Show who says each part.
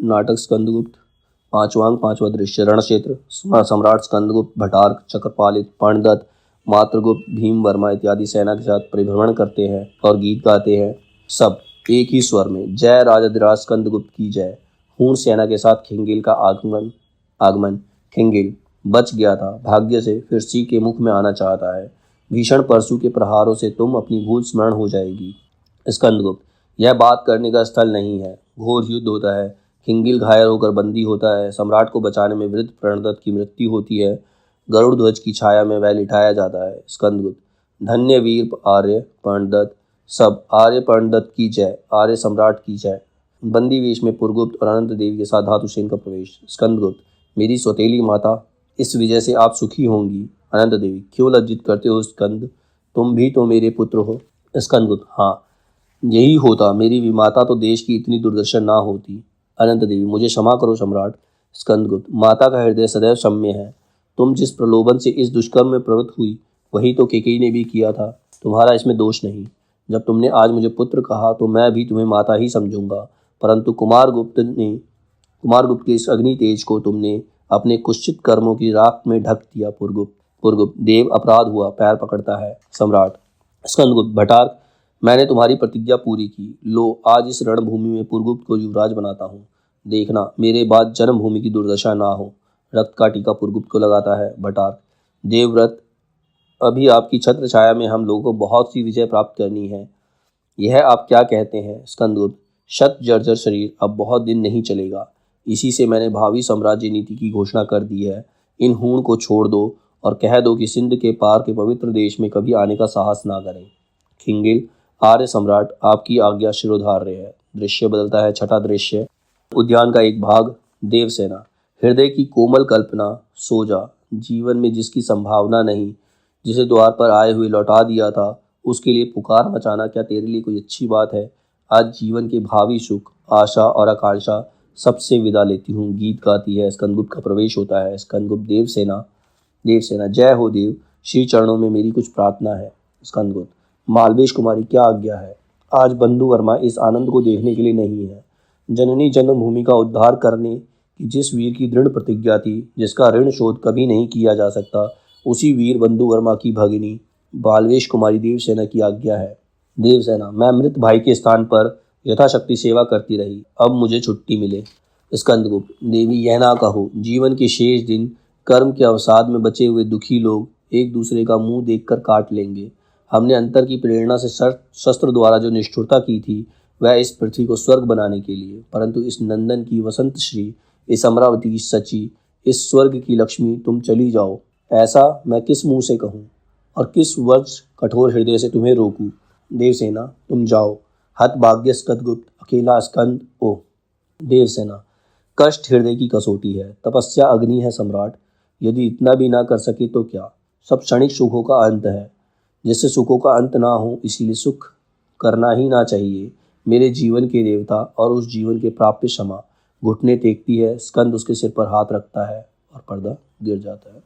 Speaker 1: नाटक स्कंदगुप्त। पांचवा अंक, पांचवा दृश्य रण क्षेत्र। सम्राट स्कंदगुप्त भटार्क, चक्रपालित, पर्णदत्त, मात्रगुप्त, भीम वर्मा इत्यादि सेना के साथ परिभ्रमण करते हैं और गीत गाते हैं। सब एक ही स्वर में, जय राजाधिराज स्कंदगुप्त की जय। हूण सेना के साथ खिंगिल का आगमन। खिंगिल बच गया था, भाग्य से फिर सिंह के मुख में आना चाहता है। भीषण परशु के प्रहारों से तुम अपनी भूल स्मरण हो जाएगी। स्कंदगुप्त, यह बात करने का स्थल नहीं है। घोर युद्ध होता है। खिंगिल घायल होकर बंदी होता है। सम्राट को बचाने में वृद्ध प्रणदत्त की मृत्यु होती है। गरुड़ ध्वज की छाया में वह लिटाया जाता है। स्कंदगुप्त, धन्य वीर आर्य पर्णदत्त। सब आर्य पर्णदत्त की जय, आर्य सम्राट की जय। बंदी वेश में पुरगुप्त और अनंत देवी के साथ धातुसेन का प्रवेश। स्कंदगुप्त, मेरी सौतेली माता, इस विजय से आप सुखी होंगी। अनंत देवी, क्यों लज्जित करते हो स्कंद, तुम भी तो मेरे पुत्र हो। स्कंदगुप्त, हाँ यही होता, मेरी विमाता तो देश की इतनी दुर्दशा ना होती। अनंत देवी, मुझे क्षमा करो सम्राट। स्कंदगुप्त, माता का हृदय सदैव क्षम्य है। तुम जिस प्रलोभन से इस दुष्कर्म में प्रवृत्त हुई, वही तो केकई ने भी किया था। तुम्हारा इसमें दोष नहीं। जब तुमने आज मुझे पुत्र कहा तो मैं भी तुम्हें माता ही समझूंगा, परंतु कुमारगुप्त के इस अग्नि तेज को तुमने अपने कुत्सित कर्मों की राख में ढक दिया। पुरगुप्त, देव अपराध हुआ, पैर पकड़ता है। सम्राट। स्कंदगुप्त, भटार्क, मैंने तुम्हारी प्रतिज्ञा पूरी की। लो, आज इस रणभूमि में पुरगुप्त को युवराज बनाता हूँ। देखना मेरे बाद जन्मभूमि की दुर्दशा ना हो। रक्त का टीका पुरगुप्त को लगाता है। भटार्क, देवव्रत, अभी आपकी छत्र छाया में हम लोगों को बहुत सी विजय प्राप्त करनी है, यह आप क्या कहते हैं। स्कंदगुप्त, शत जर्जर शरीर अब बहुत दिन नहीं चलेगा। इसी से मैंने भावी साम्राज्य नीति की घोषणा कर दी है। इन हूण को छोड़ दो और कह दो कि सिंध के पार के पवित्र देश में कभी आने का साहस ना करें। खिंगिल, आर्य सम्राट, आपकी आज्ञा शिरोधार्य है। दृश्य बदलता है। छठा दृश्य उद्यान का एक भाग। देवसेना। हृदय की कोमल कल्पना, सो जा। जीवन में जिसकी संभावना नहीं, जिसे द्वार पर आए हुए लौटा दिया था, उसके लिए पुकार मचाना क्या तेरे लिए कोई अच्छी बात है। आज जीवन के भावी सुख, आशा और आकांक्षा सबसे विदा लेती हूँ। गीत गाती है। स्कंदगुप्त का प्रवेश होता है। स्कंदगुप्त, देवसेना, जय हो देव, श्री चरणों में मेरी कुछ प्रार्थना है। स्कंदगुप्त, मालवेश कुमारी, क्या आज्ञा है। आज बंधु वर्मा इस आनंद को देखने के लिए नहीं है। जननी जन्मभूमि का उद्धार करने की जिस वीर की दृढ़ प्रतिज्ञा थी, जिसका ऋण शोध कभी नहीं किया जा सकता, उसी वीर बंधु वर्मा की भगिनी बालवेश कुमारी देवसेना की आज्ञा है। देवसेना, मैं मृत भाई के स्थान पर यथाशक्ति सेवा करती रही, अब मुझे छुट्टी मिले। स्कंदगुप्त, देवी यह ना कहो। जीवन के शेष दिन कर्म के अवसाद में बचे हुए दुखी लोग एक दूसरे का मुंह देखकर काट लेंगे। हमने अंतर की प्रेरणा से शस्त्र द्वारा जो निष्ठुरता की थी, वह इस पृथ्वी को स्वर्ग बनाने के लिए, परंतु इस नंदन की वसंत श्री, इस अमरावती की सची, इस स्वर्ग की लक्ष्मी तुम चली जाओ, ऐसा मैं किस मुंह से कहूँ और किस वर्ष कठोर हृदय से तुम्हें रोकूं। देवसेना, तुम जाओ। हतभाग्य स्कंदगुप्त, अकेला स्कंद। ओ देवसेना, कष्ट हृदय की कसौटी है, तपस्या अग्नि है सम्राट। यदि इतना भी ना कर सके तो क्या, सब क्षणिक सुखों का अंत है। जिससे सुखों का अंत ना हो, इसीलिए सुख करना ही ना चाहिए। मेरे जीवन के देवता और उस जीवन के प्राप्य क्षमा। घुटने टेकती है। स्कंद उसके सिर पर हाथ रखता है और पर्दा गिर जाता है।